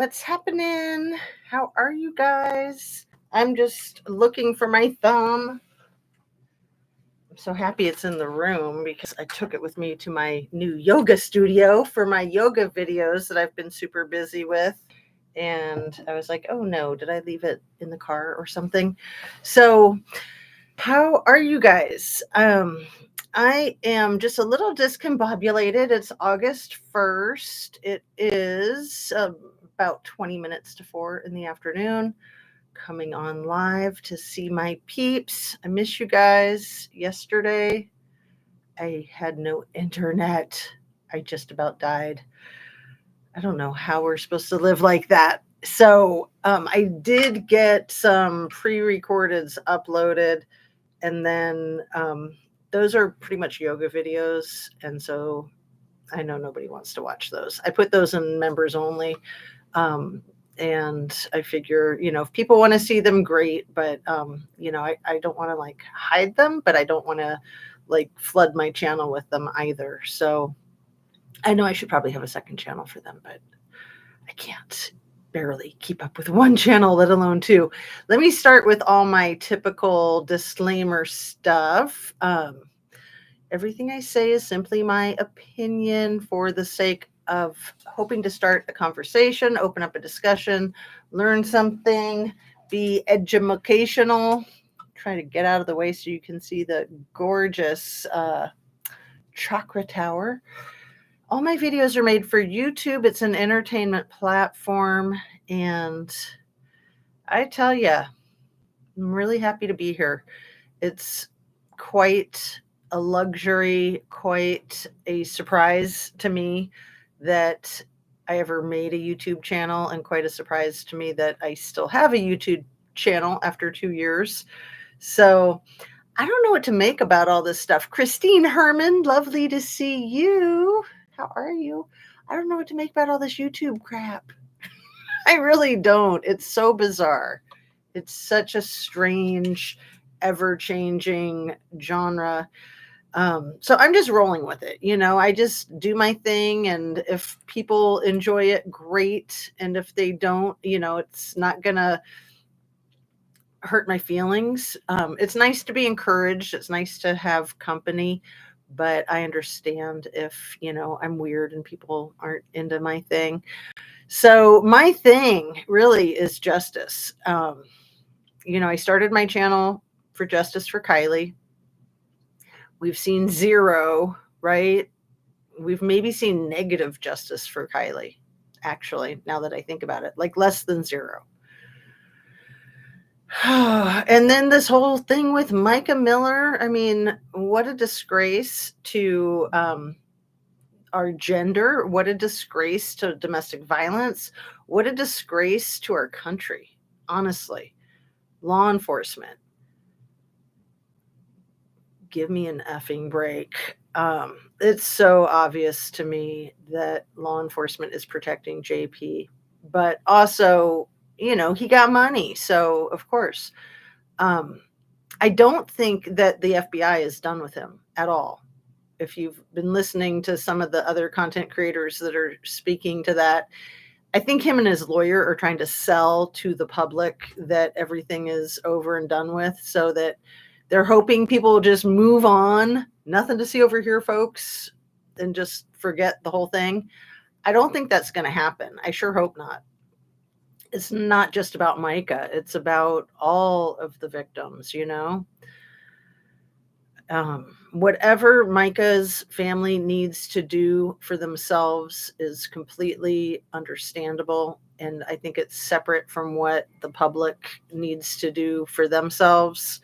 What's happening? How are you guys? I'm just looking for my thumb. I'm so happy it's in the room because I took it with me to my new yoga studio for my yoga videos that I've been super busy with. And I was like, oh no, did I leave it in the car or something? So, how are you guys? I am just a little discombobulated. It's August 1st. It is about 20 minutes to 4 in the afternoon. Coming on live to see my peeps. I miss you guys. Yesterday, I had no internet. I just about died. I don't know how we're supposed to live like that. So I did get some pre-recordeds uploaded, and then those are pretty much yoga videos, and so I know nobody wants to watch those. I put those in members only, and I figure, if people want to see them, great, but I don't want to like hide them, but I don't want to like flood my channel with them either. So I know I should probably have a second channel for them, but I can't barely keep up with one channel, let alone two. Let me start with all my typical disclaimer stuff. Everything I say is simply my opinion for the sake of hoping to start a conversation, open up a discussion, learn something, be educational. Try to get out of the way so you can see the gorgeous chakra tower. All my videos are made for YouTube. It's an entertainment platform, and I tell you, I'm really happy to be here. It's quite a luxury, quite a surprise to me that I ever made a YouTube channel, and quite a surprise to me that I still have a YouTube channel after 2 years. So I don't know what to make about all this stuff. Christine Herman, lovely to see you. How are you? I don't know what to make about all this YouTube crap. I really don't. It's so bizarre. It's such a strange, ever-changing genre. So I'm just rolling with it. I just do my thing, and if people enjoy it, great. And if they don't, it's not gonna hurt my feelings. It's nice to be encouraged. It's nice to have company, but I understand if, I'm weird and people aren't into my thing. So my thing really is justice. I started my channel for justice for Kylie. We've seen zero, right? We've maybe seen negative justice for Kylie, actually, now that I think about it, like less than zero. And then this whole thing with Micah Miller. I mean, what a disgrace to our gender. What a disgrace to domestic violence. What a disgrace to our country, honestly. Law enforcement. Give me an effing break. It's so obvious to me that law enforcement is protecting JP, but also, he got money. So, of course, I don't think that the FBI is done with him at all. If you've been listening to some of the other content creators that are speaking to that, I think him and his lawyer are trying to sell to the public that everything is over and done with, so that they're hoping people will just move on. Nothing to see over here, folks, and just forget the whole thing. I don't think that's going to happen. I sure hope not. It's not just about Micah. It's about all of the victims, Whatever Micah's family needs to do for themselves is completely understandable. And I think it's separate from what the public needs to do for themselves.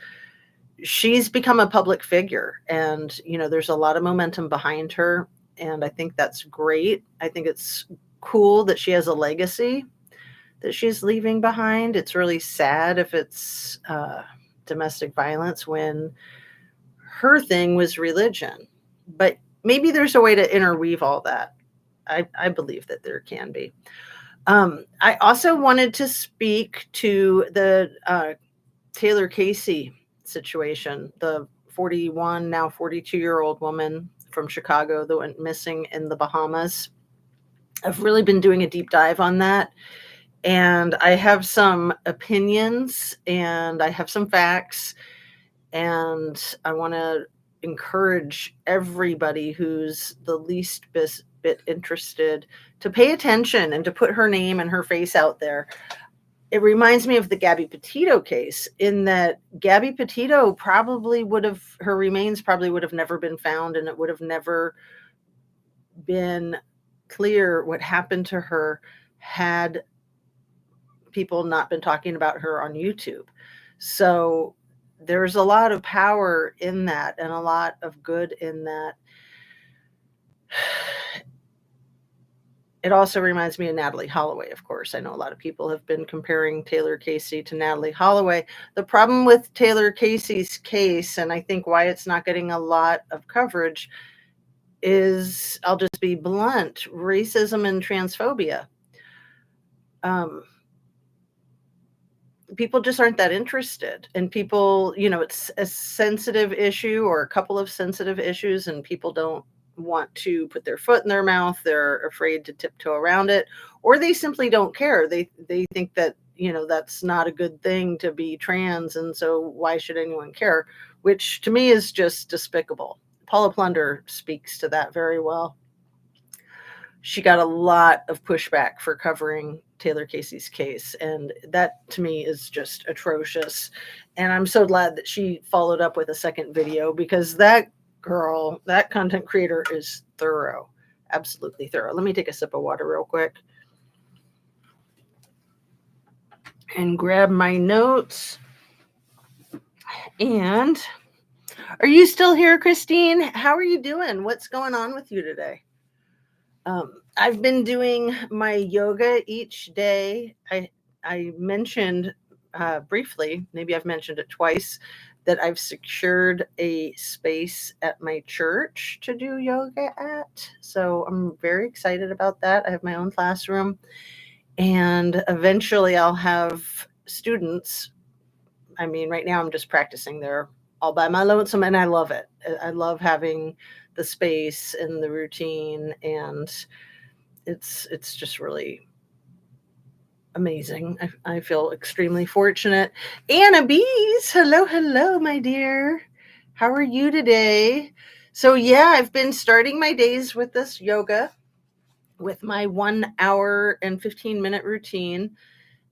She's become a public figure, and, there's a lot of momentum behind her. And I think that's great. I think it's cool that she has a legacy that she's leaving behind. It's really sad if it's domestic violence when her thing was religion, but maybe there's a way to interweave all that. I believe that there can be. I also wanted to speak to the TaylorCasey situation, the 41, now 42-year-old woman from Chicago that went missing in the Bahamas. I've really been doing a deep dive on that. And I have some opinions and I have some facts, and I want to encourage everybody who's the least bit interested to pay attention and to put her name and her face out there. It reminds me of the Gabby Petito case, in that Gabby Petito her remains probably would have never been found, and it would have never been clear what happened to her had people not been talking about her on YouTube. So there's a lot of power in that and a lot of good in that. It also reminds me of Natalie Holloway, of course. I know a lot of people have been comparing TaylorCasey to Natalie Holloway. The problem with TaylorCasey's case, and I think why it's not getting a lot of coverage, is, I'll just be blunt, racism and transphobia. People just aren't that interested, and people, it's a sensitive issue or a couple of sensitive issues, and people don't want to put their foot in their mouth. They're afraid to tiptoe around it, or they simply don't care. They think that, that's not a good thing to be trans, and so why should anyone care? Which to me is just despicable. Paula Plunder speaks to that very well. She got a lot of pushback for covering TaylorCasey's case, and that to me is just atrocious. And I'm so glad that she followed up with a second video, because that girl, that content creator, is thorough, absolutely thorough. Let me take a sip of water real quick and grab my notes. And are you still here, Christine? How are you doing? What's going on with you today? I've been doing my yoga each day. I mentioned briefly, maybe I've mentioned it twice, that I've secured a space at my church to do yoga at. So I'm very excited about that. I have my own classroom, and eventually I'll have students. I mean, right now I'm just practicing there all by my lonesome, and I love it. I love having the space and the routine, and it's just really amazing. I feel extremely fortunate. Anna Bees, hello, my dear. How are you today? So yeah, I've been starting my days with this yoga, with my 1 hour and 15-minute routine.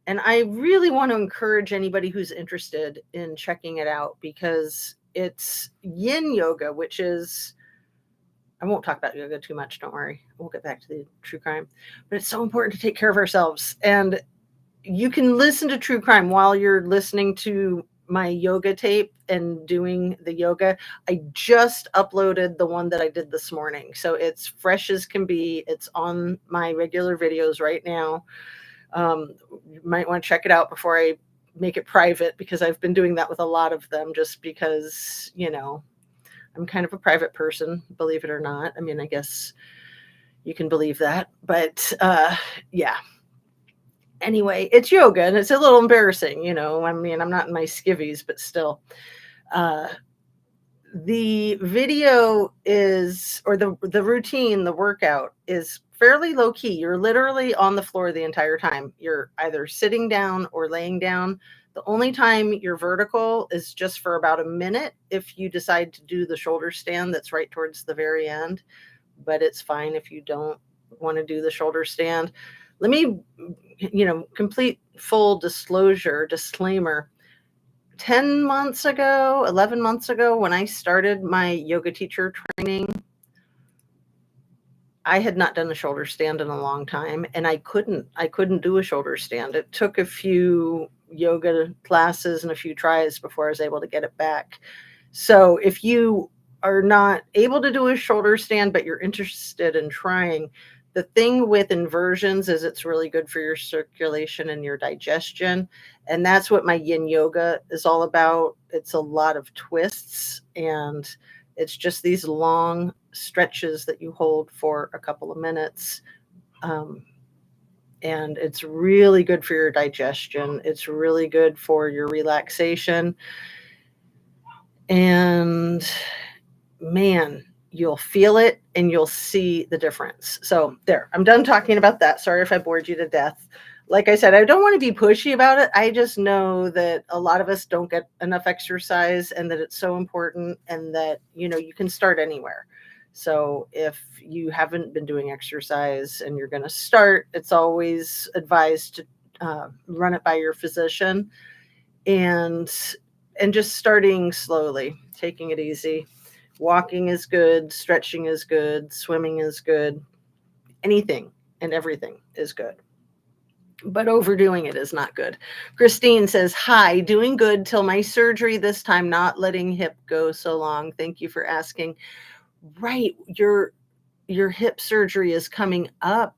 And I really want to encourage anybody who's interested in checking it out, because it's yin yoga, which is, I won't talk about yoga too much, don't worry. We'll get back to the true crime. But it's so important to take care of ourselves. And you can listen to true crime while you're listening to my yoga tape and doing the yoga. I just uploaded the one that I did this morning, so it's fresh as can be. It's on my regular videos right now. You might want to check it out before I make it private, because I've been doing that with a lot of them, just because, I'm kind of a private person, believe it or not. I mean, I guess you can believe that, but yeah. Anyway, it's yoga, and it's a little embarrassing, I mean, I'm not in my skivvies, but still. The video is, or the routine, the workout is fairly low key. You're literally on the floor the entire time. You're either sitting down or laying down. The only time you're vertical is just for about a minute if you decide to do the shoulder stand that's right towards the very end. But it's fine if you don't want to do the shoulder stand. Let me, complete full disclaimer. 10 months ago, 11 months ago, when I started my yoga teacher training, I had not done a shoulder stand in a long time, and I couldn't do a shoulder stand. It took a few yoga classes and a few tries before I was able to get it back. So if you are not able to do a shoulder stand, but you're interested in trying, the thing with inversions is it's really good for your circulation and your digestion. And that's what my yin yoga is all about. It's a lot of twists, and it's just these long stretches that you hold for a couple of minutes. And it's really good for your digestion. It's really good for your relaxation. And man, you'll feel it and you'll see the difference. So there, I'm done talking about that. Sorry if I bored you to death. like I said, I don't want to be pushy about it. I just know that a lot of us don't get enough exercise and that it's so important and that, you can start anywhere. So if you haven't been doing exercise and you're going to start, it's always advised to run it by your physician and just starting slowly, taking it easy. Walking is good, stretching is good, swimming is good. Anything and everything is good. But overdoing it is not good. Christine says, hi, doing good till my surgery this time, not letting hip go so long. Thank you for asking. Right. Your hip surgery is coming up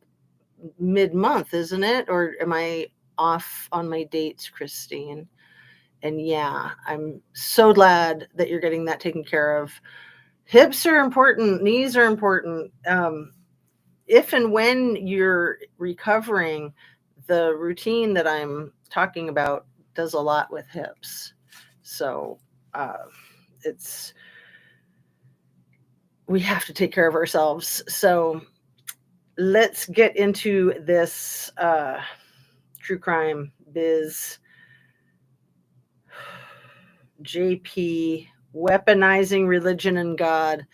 mid-month, isn't it? Or am I off on my dates, Christine? And yeah, I'm so glad that you're getting that taken care of. Hips are important. Knees are important. If and when you're recovering, the routine that I'm talking about does a lot with hips. So we have to take care of ourselves. So let's get into this true crime biz. JP, weaponizing religion and God.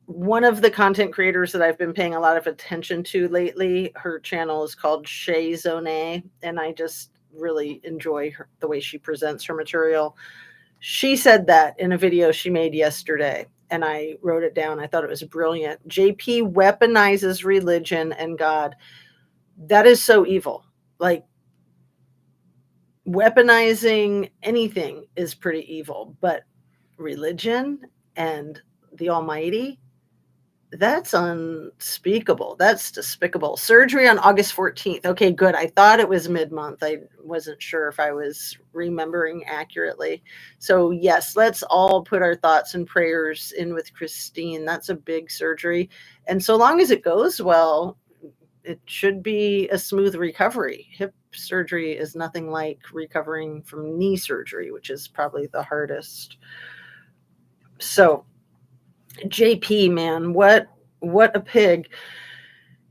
One of the content creators that I've been paying a lot of attention to lately, her channel is called Shay Zone, and I just really enjoy the way she presents her material. She said that in a video she made yesterday, and I wrote it down. I thought it was brilliant. JP weaponizes religion and God. That is so evil. Like, weaponizing anything is pretty evil, but religion and the Almighty, that's unspeakable. That's despicable. Surgery on August 14th. Okay, good. I thought it was mid-month. I wasn't sure if I was remembering accurately. So yes, let's all put our thoughts and prayers in with Christine. That's a big surgery. And so long as it goes well, it should be a smooth recovery. Hip surgery is nothing like recovering from knee surgery, which is probably the hardest. So JP, man, what a pig.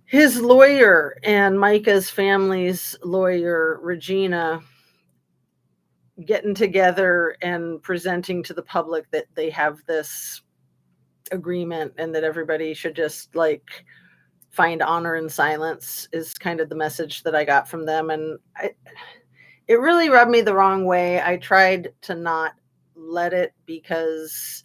His lawyer and Micah's family's lawyer, Regina, getting together and presenting to the public that they have this agreement and that everybody should just like find honor in silence is kind of the message that I got from them. And it really rubbed me the wrong way. I tried to not let it because,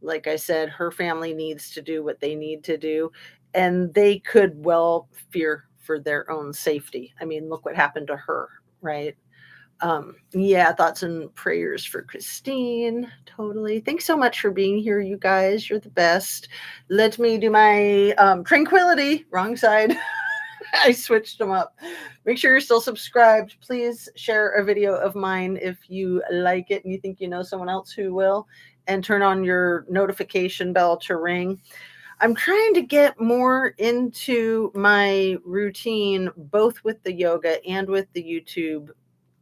like I said, her family needs to do what they need to do, and they could well fear for their own safety. I mean, look what happened to her, right? Yeah, thoughts and prayers for Christine. Totally. Thanks so much for being here, you guys. You're the best. Let me do my tranquility. Wrong side. I switched them up. Make sure you're still subscribed. Please share a video of mine if you like it and you think you know someone else who will, and turn on your notification bell to ring. I'm trying to get more into my routine, both with the yoga and with the YouTube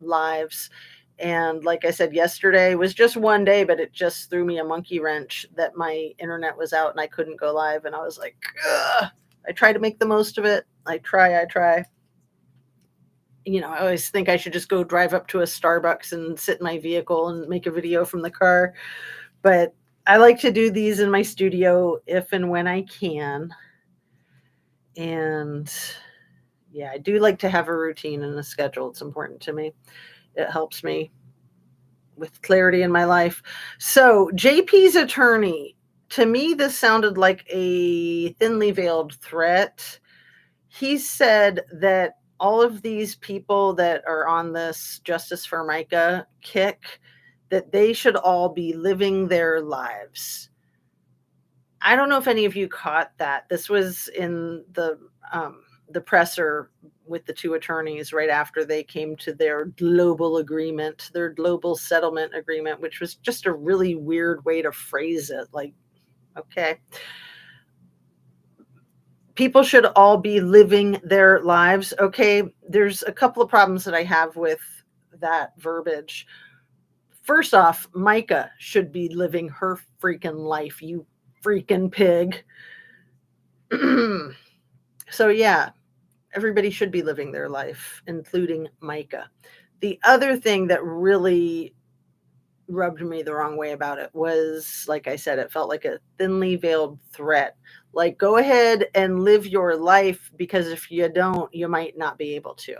lives. And like I said, yesterday was just one day, but it just threw me a monkey wrench that my internet was out and I couldn't go live. And I was like, ugh. I try to make the most of it. I try. I always think I should just go drive up to a Starbucks and sit in my vehicle and make a video from the car. But I like to do these in my studio if and when I can. And yeah, I do like to have a routine and a schedule. It's important to me. It helps me with clarity in my life. So JP's attorney, to me, this sounded like a thinly veiled threat. He said that all of these people that are on this Justice for Micah kick, that they should all be living their lives. I don't know if any of you caught that. This was in the presser with the two attorneys right after they came to their global agreement, their global settlement agreement, which was just a really weird way to phrase it. Like, okay. People should all be living their lives. Okay, there's a couple of problems that I have with that verbiage. First off, Micah should be living her freaking life, you freaking pig. So yeah, everybody should be living their life, including Micah. The other thing that really rubbed me the wrong way about it was, like I said, it felt like a thinly veiled threat. Like, go ahead and live your life, because if you don't, you might not be able to.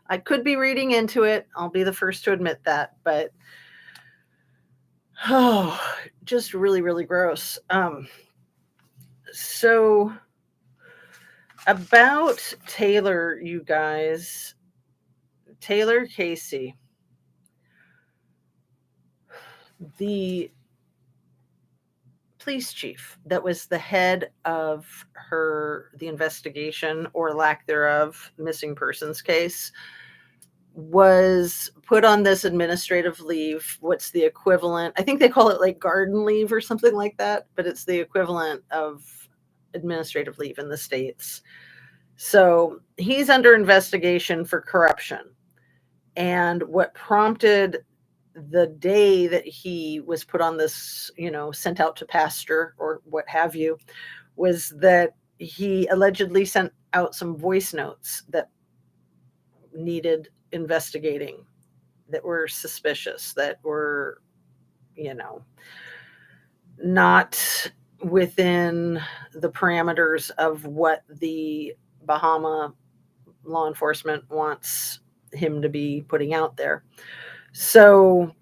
I could be reading into it. I'll be the first to admit that, but oh, just really, really gross. So about Taylor, you guys, TaylorCasey, the police chief that was the head of the investigation, or lack thereof, missing persons case, was put on this administrative leave. What's the equivalent? I think they call it like garden leave or something like that, but it's the equivalent of administrative leave in the States. So he's under investigation for corruption. And what prompted the day that he was put on this, sent out to pasture or what have you, was that he allegedly sent out some voice notes that needed investigating, that were suspicious, that were, not within the parameters of what the Bahama law enforcement wants him to be putting out there. So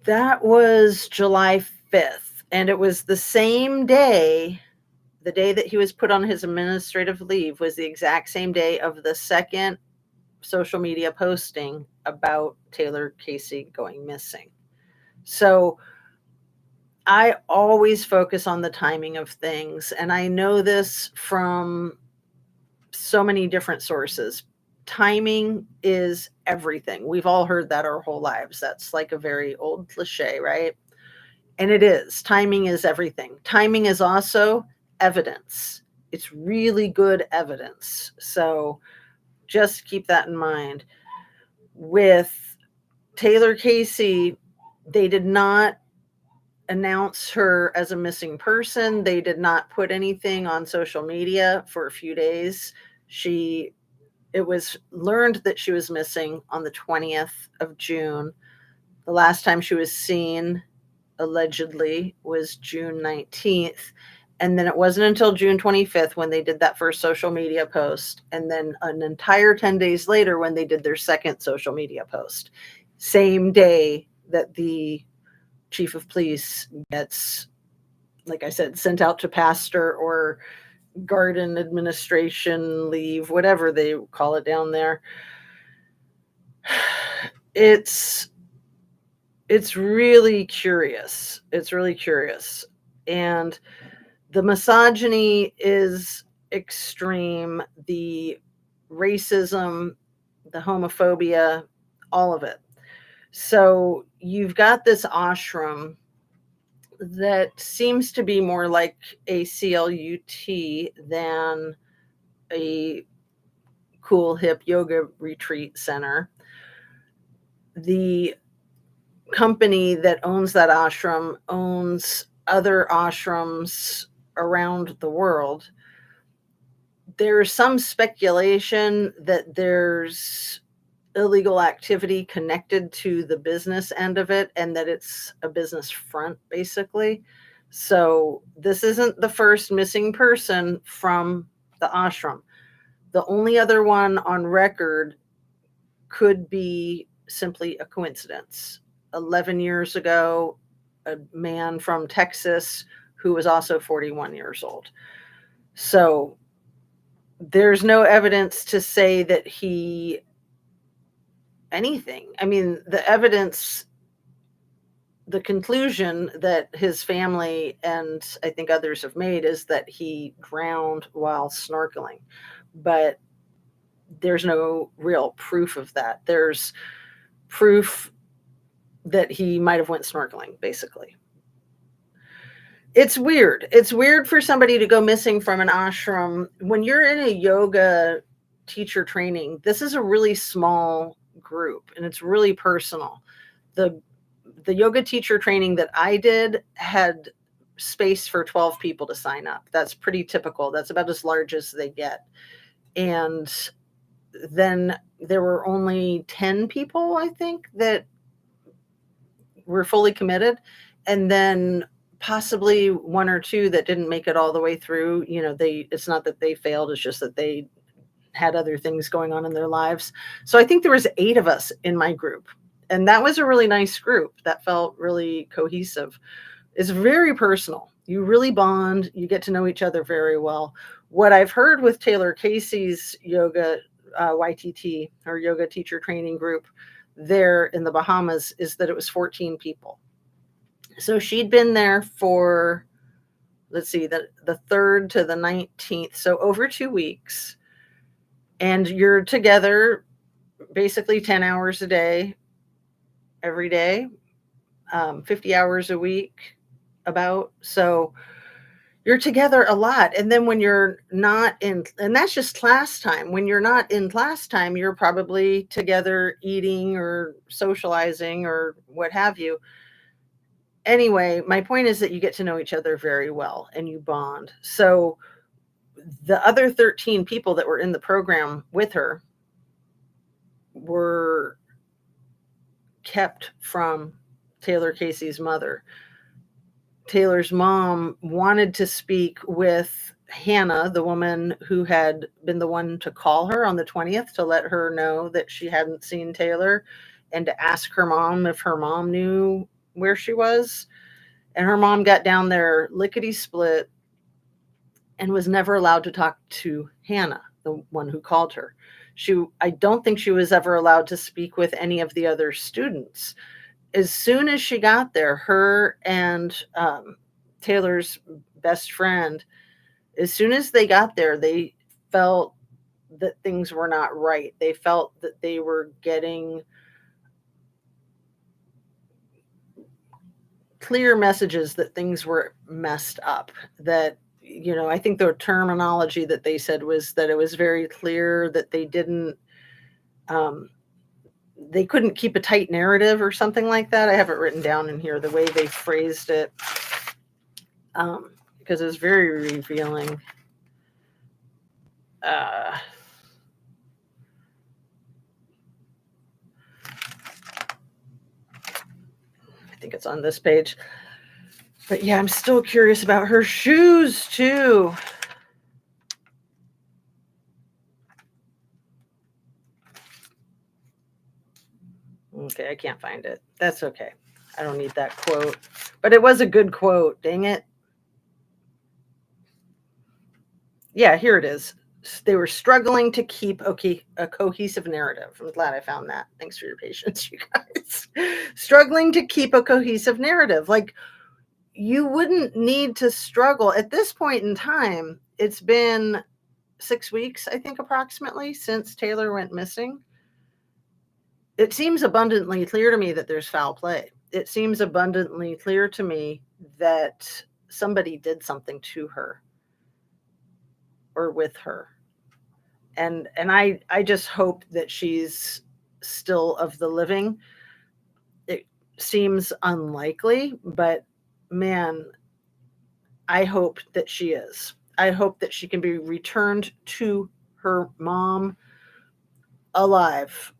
that was July 5th. And it was the same day, the day that he was put on his administrative leave was the exact same day of the second social media posting about TaylorCasey going missing. So I always focus on the timing of things. And I know this from so many different sources. Timing is everything. We've all heard that our whole lives. That's like a very old cliche, right? And it is. Timing is everything. Timing is also evidence. It's really good evidence. So just keep that in mind. With TaylorCasey, they did not announce her as a missing person. They did not put anything on social media for a few days. It was learned that she was missing on the 20th of June. The last time she was seen, allegedly, was June 19th. And then it wasn't until June 25th when they did that first social media post. And then an entire 10 days later when they did their second social media post. Same day that the chief of police gets, like I said, sent out to pasture or garden administration leave, whatever they call it down there. It's really curious. It's really curious. And the misogyny is extreme. The racism, the homophobia, all of it. So you've got this ashram that seems to be more like a CLUT than a cool, hip yoga retreat center. The company that owns that ashram owns other ashrams around the world. There's some speculation that there's illegal activity connected to the business end of it, and that it's a business front, basically. So this isn't the first missing person from the ashram. The only other one on record could be simply a coincidence. 11 years ago, a man from Texas who was also 41 years old. So there's no evidence to say that anything. I mean, the evidence, the conclusion that his family and I think others have made is that he drowned while snorkeling. But there's no real proof of that. There's proof that he might have went snorkeling, basically. It's weird. It's weird for somebody to go missing from an ashram. When you're in a yoga teacher training, this is a really small group and it's really personal. The yoga teacher training that I did had space for 12 people to sign up. That's pretty typical. That's about as large as they get. And then there were only 10 people, I think, that were fully committed. And then possibly one or two that didn't make it all the way through. It's not that they failed, it's just that they had other things going on in their lives. So I think there was 8 of us in my group. And that was a really nice group that felt really cohesive. It's very personal. You really bond, you get to know each other very well. What I've heard with TaylorCasey's yoga YTT, or yoga teacher training group there in the Bahamas, is that it was 14 people. So she'd been there for, let's see, the 3rd to the 19th, so over 2 weeks. And you're together basically 10 hours a day, every day, 50 hours a week about. So you're together a lot. And then when you're not in, and that's just class time, when you're not in class time, you're probably together eating or socializing or what have you. Anyway, my point is that you get to know each other very well and you bond. So the other 13 people that were in the program with her were kept from TaylorCasey's mother. Taylor's mom wanted to speak with Hannah, the woman who had been the one to call her on the 20th to let her know that she hadn't seen Taylor, and to ask her mom if her mom knew where she was. And her mom got down there lickety split and was never allowed to talk to Hannah, the one who called her. I don't think she was ever allowed to speak with any of the other students. As soon as she got there, her and Taylor's best friend, as soon as they got there, they felt that things were not right. They felt that they were getting clear messages that things were messed up. That, I think the terminology that they said was that it was very clear that they couldn't keep a tight narrative or something like that. I have it written down in here, the way they phrased it, because it was very revealing. I think it's on this page. But yeah, I'm still curious about her shoes too. Okay, I can't find it. That's okay. I don't need that quote. But it was a good quote. Dang it. Yeah, here it is. They were struggling to keep a cohesive narrative. I'm glad I found that. Thanks for your patience, you guys. Struggling to keep a cohesive narrative. Like, you wouldn't need to struggle at this point in time. It's been 6 weeks, I think, approximately, since Taylor went missing. It seems abundantly clear to me that there's foul play. It seems abundantly clear to me that somebody did something to her or with her. And I just hope that she's still of the living. It seems unlikely, but man, I hope that she is. I hope that she can be returned to her mom alive.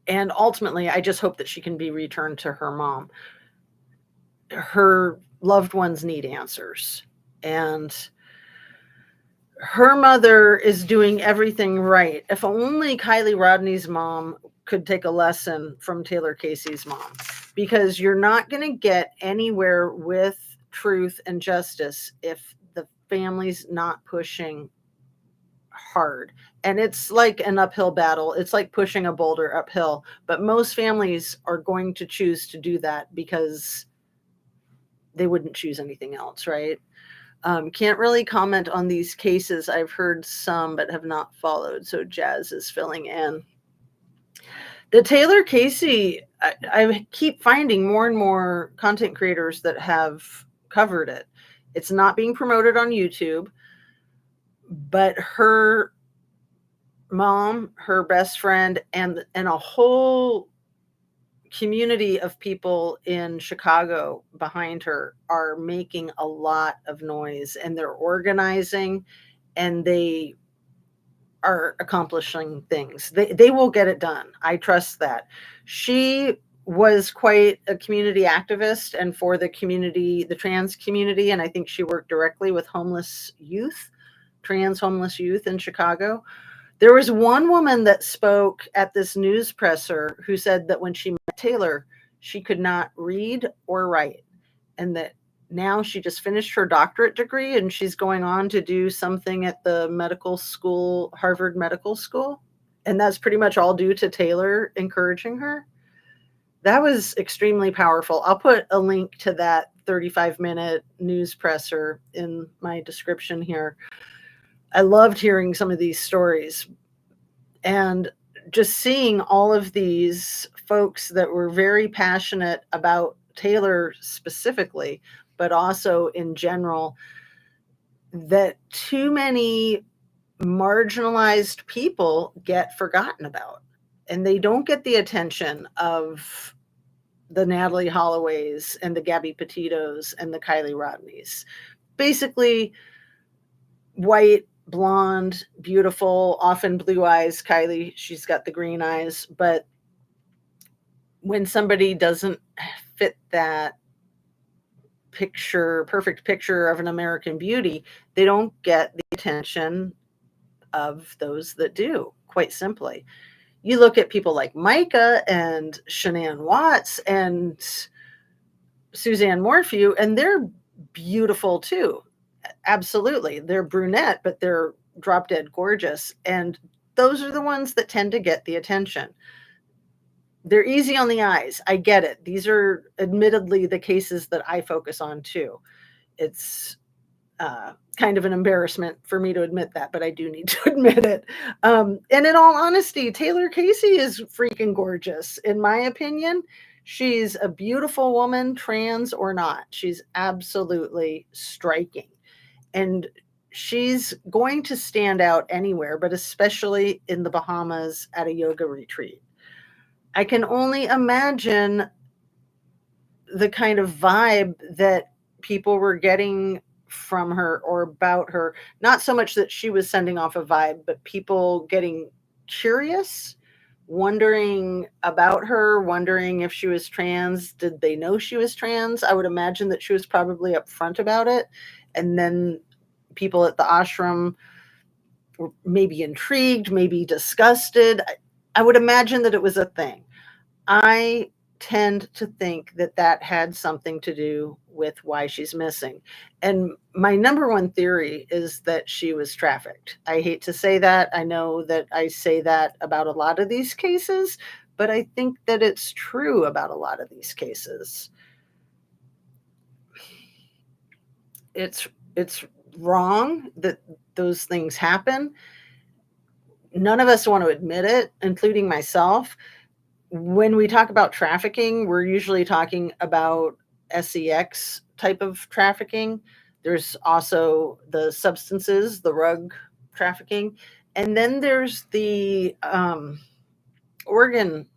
And ultimately, I just hope that she can be returned to her mom. Her loved ones need answers. And her mother is doing everything right. If only Kylie Rodney's mom could take a lesson from TaylorCasey's mom, because you're not going to get anywhere with truth and justice if the family's not pushing hard. And it's like an uphill battle. It's like pushing a boulder uphill. But most families are going to choose to do that because they wouldn't choose anything else, right? Can't really comment on these cases. I've heard some, but have not followed. So Jazz is filling in. The TaylorCasey, I keep finding more and more content creators that have covered it. It's not being promoted on YouTube, but her mom, her best friend, and a whole community of people in Chicago behind her are making a lot of noise, and they're organizing, and they are accomplishing things. They will get it done. I trust that. She was quite a community activist and for the community, the trans community, and I think she worked directly with homeless youth, trans homeless youth in Chicago. There was one woman that spoke at this news presser who said that when she met Taylor, she could not read or write, and that now she just finished her doctorate degree and she's going on to do something at the medical school, Harvard Medical School. And that's pretty much all due to Taylor encouraging her. That was extremely powerful. I'll put a link to that 35-minute news presser in my description here. I loved hearing some of these stories and just seeing all of these folks that were very passionate about Taylor specifically, but also in general, that too many marginalized people get forgotten about, and they don't get the attention of the Natalie Holloways and the Gabby Petitos and the Kylie Rodneys. Basically, white, blonde, beautiful, often blue eyes. Kylie, she's got the green eyes. But when somebody doesn't fit that picture, perfect picture of an American beauty, they don't get the attention of those that do, quite simply. You look at people like Micah and Shanann Watts and Suzanne Morphew, and they're beautiful too. Absolutely. They're brunette, but they're drop dead gorgeous. And those are the ones that tend to get the attention. They're easy on the eyes. I get it. These are admittedly the cases that I focus on too. It's kind of an embarrassment for me to admit that, but I do need to admit it. And in all honesty, TaylorCasey is freaking gorgeous, in my opinion. She's a beautiful woman, trans or not. She's absolutely striking. And she's going to stand out anywhere, but especially in the Bahamas at a yoga retreat. I can only imagine the kind of vibe that people were getting from her or about her. Not so much that she was sending off a vibe, but people getting curious, wondering about her, wondering if she was trans. Did they know she was trans? I would imagine that she was probably upfront about it. And then people at the ashram were maybe intrigued, maybe disgusted. I would imagine that it was a thing. I tend to think that that had something to do with why she's missing. And my number one theory is that she was trafficked. I hate to say that. I know that I say that about a lot of these cases, but I think that it's true about a lot of these cases. It's wrong that those things happen. None of us want to admit it, including myself. When we talk about trafficking, we're usually talking about sex type of trafficking. There's also the substances, the rug trafficking. And then there's the organ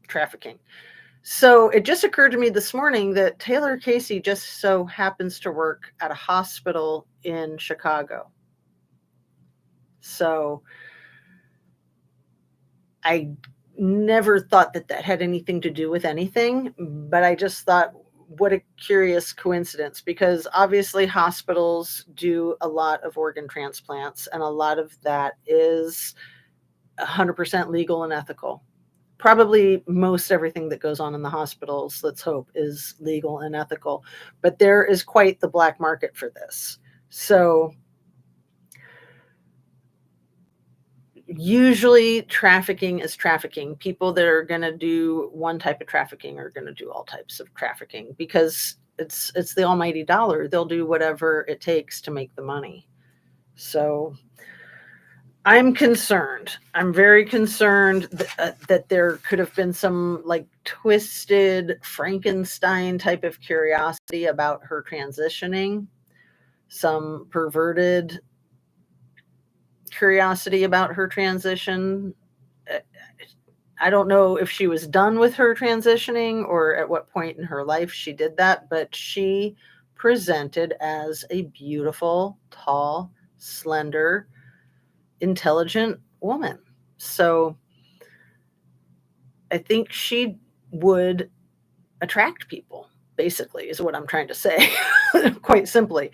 trafficking. So it just occurred to me this morning that TaylorCasey just so happens to work at a hospital in Chicago. So I never thought that that had anything to do with anything, but I just thought, what a curious coincidence, because obviously hospitals do a lot of organ transplants, and a lot of that is 100% legal and ethical. Probably most everything that goes on in the hospitals, let's hope, is legal and ethical, but there is quite the black market for this. So usually trafficking is trafficking. People that are going to do one type of trafficking are going to do all types of trafficking because it's the almighty dollar. They'll do whatever it takes to make the money. So I'm concerned. I'm very concerned that there could have been some like twisted Frankenstein type of curiosity about her transitioning, some perverted curiosity about her transition. I don't know if she was done with her transitioning or at what point in her life she did that, but she presented as a beautiful, tall, slender, intelligent woman. So I think she would attract people, basically, is what I'm trying to say, quite simply.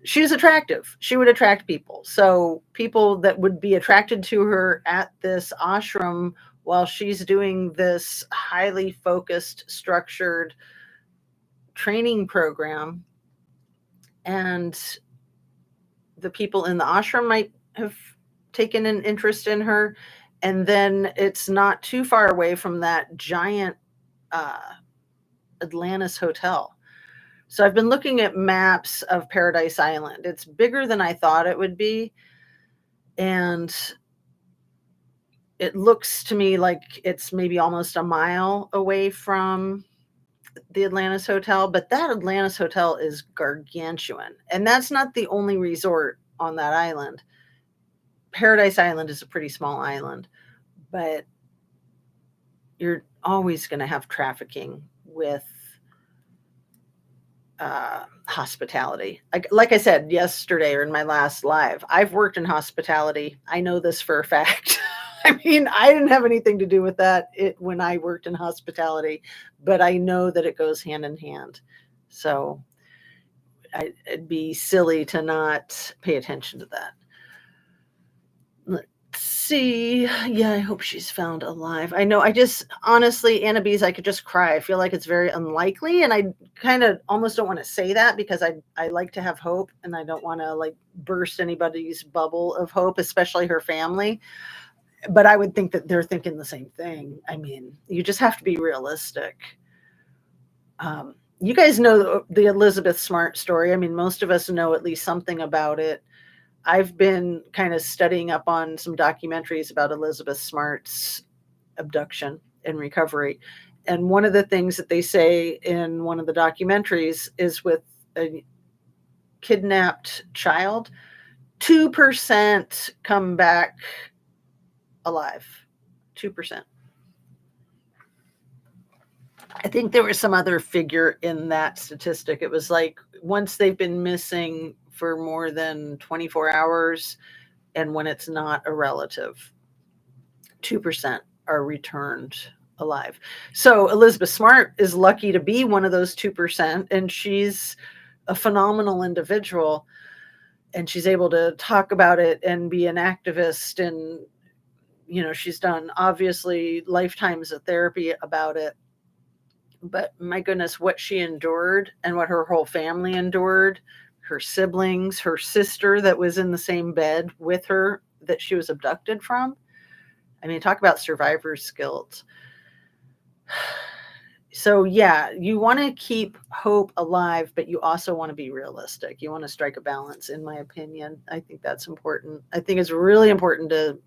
She's attractive. She would attract people. So people that would be attracted to her at this ashram while she's doing this highly focused, structured training program, and the people in the ashram might have taken an interest in her. And then it's not too far away from that giant uh, Atlantis hotel. So I've been looking at maps of Paradise Island. It's bigger than I thought it would be. And it looks to me like it's maybe almost a mile away from the Atlantis Hotel, but that Atlantis Hotel is gargantuan. And that's not the only resort on that island. Paradise Island is a pretty small island, but you're always going to have trafficking with hospitality. Like I said yesterday or in my last live, I've worked in hospitality. I know this for a fact. I mean, I didn't have anything to do with that when I worked in hospitality, but I know that it goes hand in hand. So it'd be silly to not pay attention to that. Let's see. Yeah, I hope she's found alive. I know, I just, honestly, Anna B's, I could just cry. I feel like it's very unlikely, and I kind of almost don't want to say that because I like to have hope, and I don't want to like burst anybody's bubble of hope, especially her family. But I would think that they're thinking the same thing. I mean, you just have to be realistic. You guys know the Elizabeth Smart story. I mean, most of us know at least something about it. I've been kind of studying up on some documentaries about Elizabeth Smart's abduction and recovery. And one of the things that they say in one of the documentaries is with a kidnapped child, 2% come back alive. 2%. I think there was some other figure in that statistic. It was like once they've been missing for more than 24 hours, and when it's not a relative, 2% are returned alive. So Elizabeth Smart is lucky to be one of those 2%, and she's a phenomenal individual, and she's able to talk about it and be an activist, and she's done obviously lifetimes of therapy about it. But my goodness, what she endured and what her whole family endured, her siblings, her sister that was in the same bed with her that she was abducted from. I mean, talk about survivor's guilt. So yeah, you want to keep hope alive, but you also want to be realistic. You want to strike a balance, in my opinion. I think that's important. I think it's really important to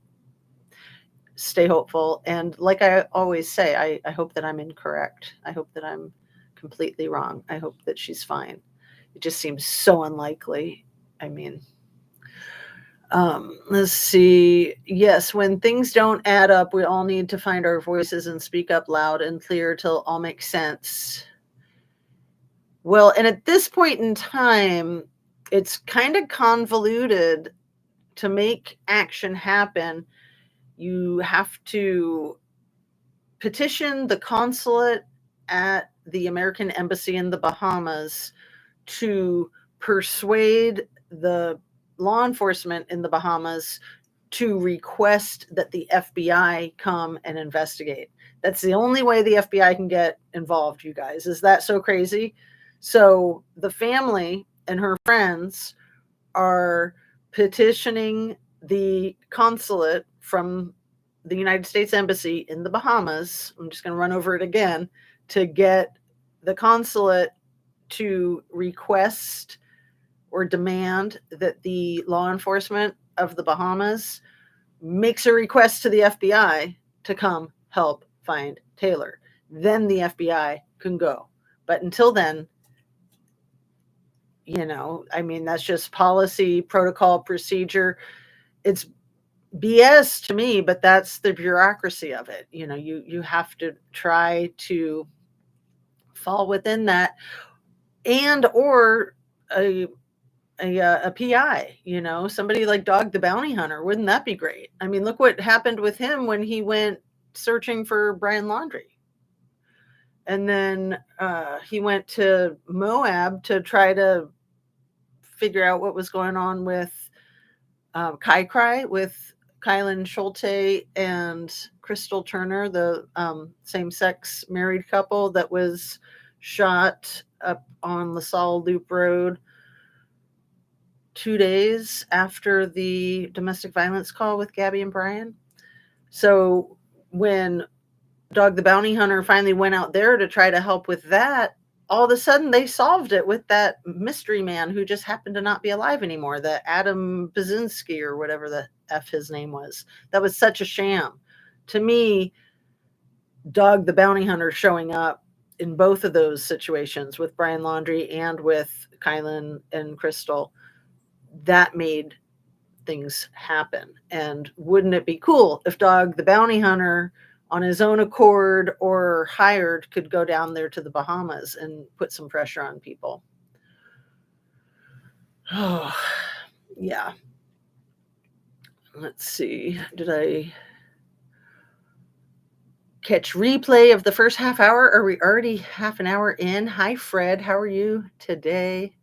stay hopeful. And like I always say, I hope that I'm incorrect. I hope that I'm completely wrong. I hope that she's fine. It just seems so unlikely. I mean, let's see. Yes, when things don't add up, we all need to find our voices and speak up loud and clear till it all makes sense. Well, and at this point in time, it's kind of convoluted to make action happen. You have to petition the consulate at the American Embassy in the Bahamas to persuade the law enforcement in the Bahamas to request that the FBI come and investigate. That's the only way the FBI can get involved, you guys. Is that so crazy? So the family and her friends are petitioning the consulate from the United States Embassy in the Bahamas. I'm just going to run over it again to get the consulate to request or demand that the law enforcement of the Bahamas makes a request to the FBI to come help find Taylor. Then the FBI can go. But until then, I mean, that's just policy, protocol, procedure. It's BS to me, but that's the bureaucracy of it. You have to try to fall within that, and or a a PI, somebody like Dog the Bounty Hunter. Wouldn't that be great? I mean, look what happened with him when he went searching for Brian Laundrie. And then he went to Moab to try to figure out what was going on with Kai Cry, with Kylan Schulte and Crystal Turner, the same-sex married couple that was shot up on LaSalle Loop Road 2 days after the domestic violence call with Gabby and Brian. So when Dog the Bounty Hunter finally went out there to try to help with that, all of a sudden they solved it with that mystery man who just happened to not be alive anymore, the Adam Baczynski or whatever the F his name was. That was such a sham. To me, Dog the Bounty Hunter showing up in both of those situations with Brian Laundrie and with Kylan and Crystal, that made things happen. And wouldn't it be cool if Dog the Bounty Hunter on his own accord or hired could go down there to the Bahamas and put some pressure on people? Oh, yeah. Let's see. Did I catch replay of the first half hour? Are we already half an hour in? Hi, Fred. How are you today?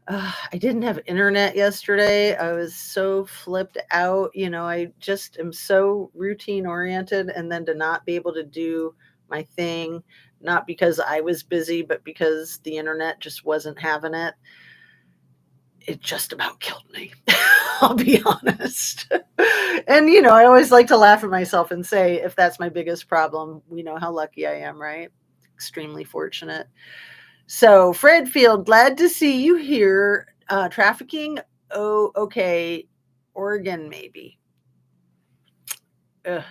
I didn't have internet yesterday. I was so flipped out. I just am so routine oriented, and then to not be able to do my thing, not because I was busy, but because the internet just wasn't having it. It just about killed me. I'll be honest. And, I always like to laugh at myself and say, if that's my biggest problem, we know how lucky I am, right? Extremely fortunate. So, Fred Field, glad to see you here. Trafficking? Oh, okay. Oregon, maybe. Ugh.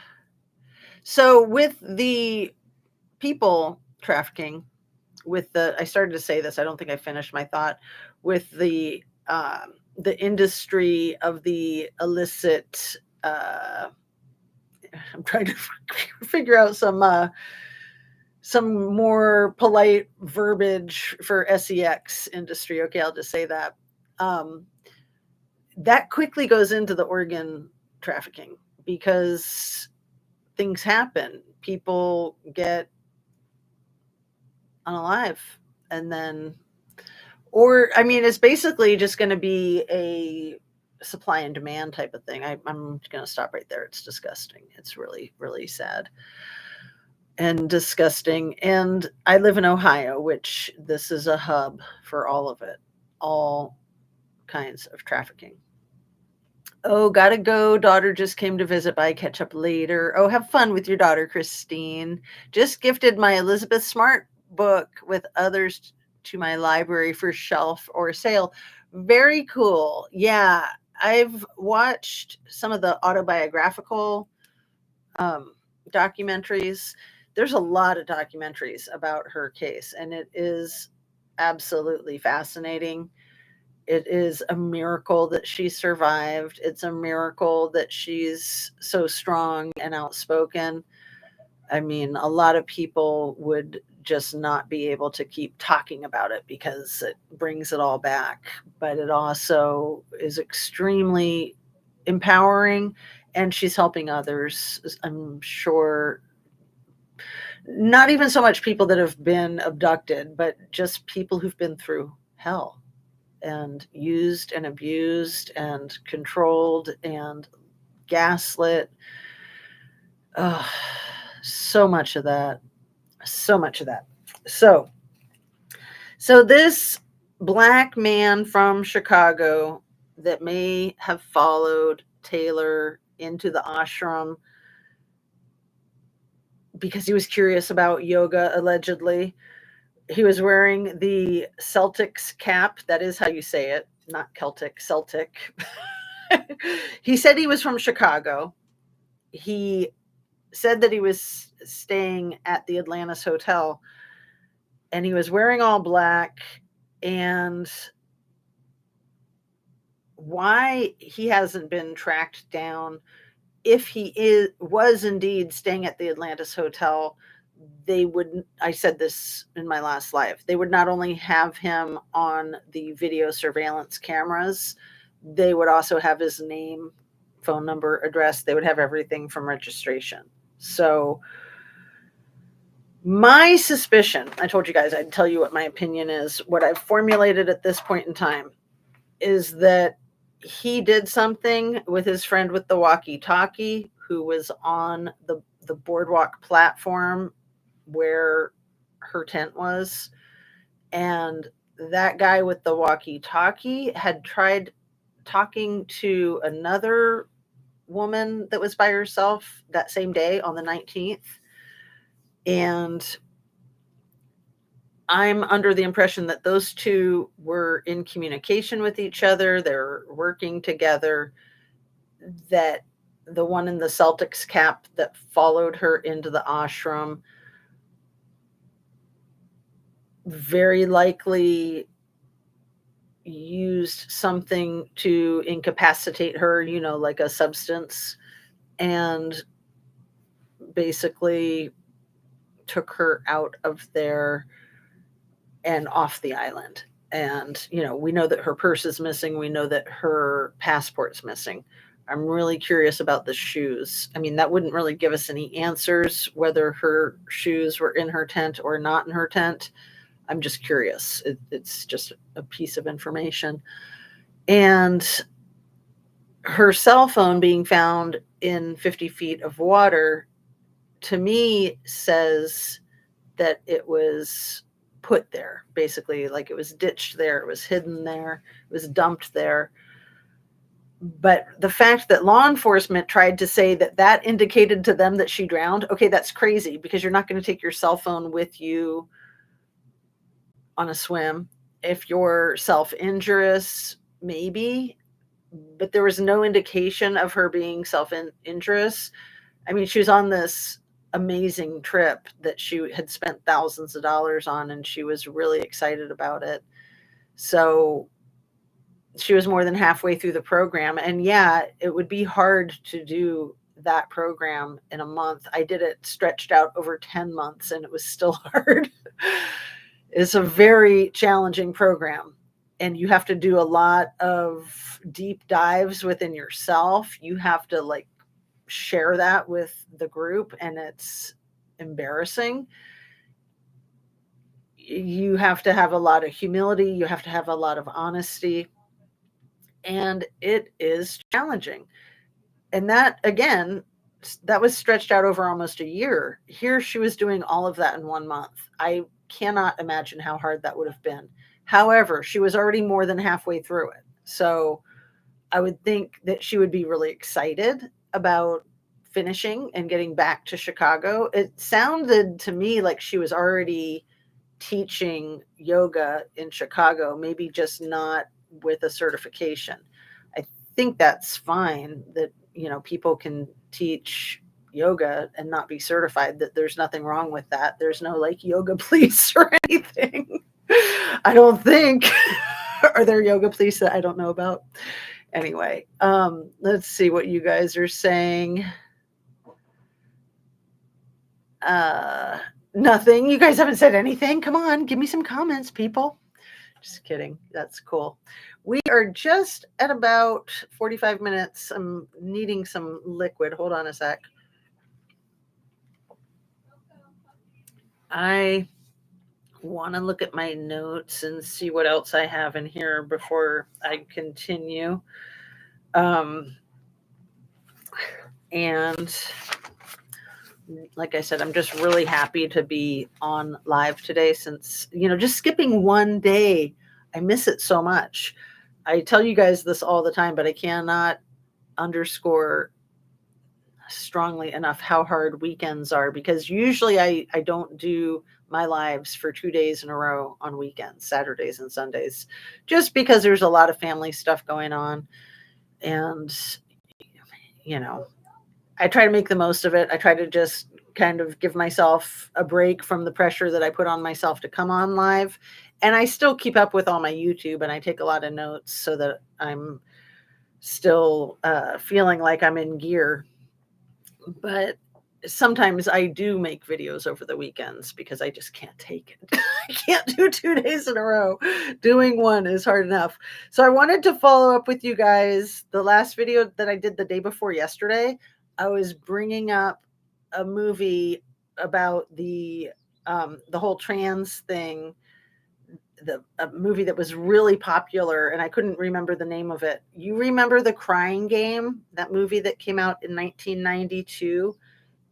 So, with the people trafficking, I started to say this, I don't think I finished my thought, with the industry of the illicit, I'm trying to figure out some more polite verbiage for sex industry. Okay, I'll just say that. That quickly goes into the organ trafficking because things happen. People get unalive, and then, it's basically just going to be a supply and demand type of thing. I'm going to stop right there. It's disgusting. It's really, really sad and disgusting. And I live in Ohio, which this is a hub for all of it, all kinds of trafficking. Oh, gotta go. Daughter just came to visit, but I catch up later. Oh, have fun with your daughter, Christine. Just gifted my Elizabeth Smart book with others to my library for shelf or sale. Very cool. Yeah, I've watched some of the autobiographical documentaries. There's a lot of documentaries about her case, and it is absolutely fascinating. It is a miracle that she survived. It's a miracle that she's so strong and outspoken. I mean, a lot of people would just not be able to keep talking about it because it brings it all back. But it also is extremely empowering, and she's helping others. I'm sure not even so much people that have been abducted, but just people who've been through hell and used and abused and controlled and gaslit. Oh, so much of that. So much of that. So this Black man from Chicago that may have followed Taylor into the ashram because he was curious about yoga, allegedly. He was wearing the Celtics cap. That is how you say it, not Celtic, Celtic. He said he was from Chicago. He said that he was staying at the Atlantis Hotel, and he was wearing all black. And why he hasn't been tracked down. If he was indeed staying at the Atlantis Hotel, they would, I said this in my last live, they would not only have him on the video surveillance cameras, they would also have his name, phone number, address. They would have everything from registration. So my suspicion, I told you guys I'd tell you what my opinion is, what I've formulated at this point in time, is that he did something with his friend with the walkie-talkie who was on the boardwalk platform where her tent was. And that guy with the walkie-talkie had tried talking to another woman that was by herself that same day on the 19th. And I'm under the impression that those two were in communication with each other. They're working together, that the one in the Celtics cap that followed her into the ashram very likely used something to incapacitate her, like a substance, and basically took her out of there and off the island. And, we know that her purse is missing. We know that her passport's missing. I'm really curious about the shoes. I mean, that wouldn't really give us any answers whether her shoes were in her tent or not in her tent. I'm just curious. It's just a piece of information. And her cell phone being found in 50 feet of water, to me, says that it was put there, basically, like it was ditched there, it was hidden there, it was dumped there. But the fact that law enforcement tried to say that indicated to them that she drowned, okay, that's crazy, because you're not going to take your cell phone with you on a swim. If you're self-injurious, maybe, but there was no indication of her being self-injurious. I mean, she was on this amazing trip that she had spent thousands of dollars on, and she was really excited about it. So she was more than halfway through the program. And yeah, it would be hard to do that program in a month. I did it stretched out over 10 months, and it was still hard. It's a very challenging program, and you have to do a lot of deep dives within yourself. You have to share that with the group, and it's embarrassing. You have to have a lot of humility. You have to have a lot of honesty, and it is challenging. And that, again, that was stretched out over almost a year. Here she was doing all of that in 1 month. I cannot imagine how hard that would have been. However, she was already more than halfway through it. So I would think that she would be really excited about finishing and getting back to Chicago. It sounded to me like she was already teaching yoga in Chicago, maybe just not with a certification. I think that's fine that, people can teach yoga and not be certified, that there's nothing wrong with that. There's no yoga police or anything. I don't think. Are there yoga police that I don't know about? Anyway, let's see what you guys are saying. Nothing. You guys haven't said anything. Come on, give me some comments, people. Just kidding. That's cool. We are just at about 45 minutes. I'm needing some liquid. Hold on a sec. I want to look at my notes and see what else I have in here before I continue. And like I said, I'm just really happy to be on live today, since, just skipping one day, I miss it so much. I tell you guys this all the time, but I cannot underscore strongly enough how hard weekends are, because usually I don't do my lives for 2 days in a row on weekends, Saturdays and Sundays, just because there's a lot of family stuff going on. And, I try to make the most of it. I try to just kind of give myself a break from the pressure that I put on myself to come on live. And I still keep up with all my YouTube, and I take a lot of notes so that I'm still feeling like I'm in gear. But sometimes I do make videos over the weekends because I just can't take it. I can't do 2 days in a row. Doing one is hard enough. So I wanted to follow up with you guys. The last video that I did the day before yesterday, I was bringing up a movie about the whole trans thing, a movie that was really popular, and I couldn't remember the name of it. You remember The Crying Game, that movie that came out in 1992?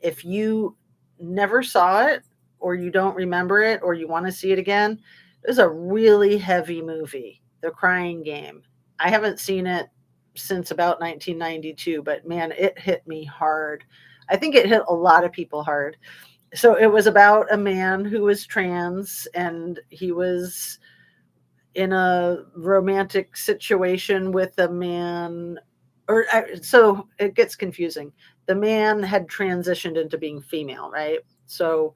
If you never saw it, or you don't remember it, or you want to see it again, it was a really heavy movie, The Crying Game. I haven't seen it since about 1992, but man, it hit me hard. I think it hit a lot of people hard. So it was about a man who was trans, and he was in a romantic situation with a man, so it gets confusing. The man had transitioned into being female, right? So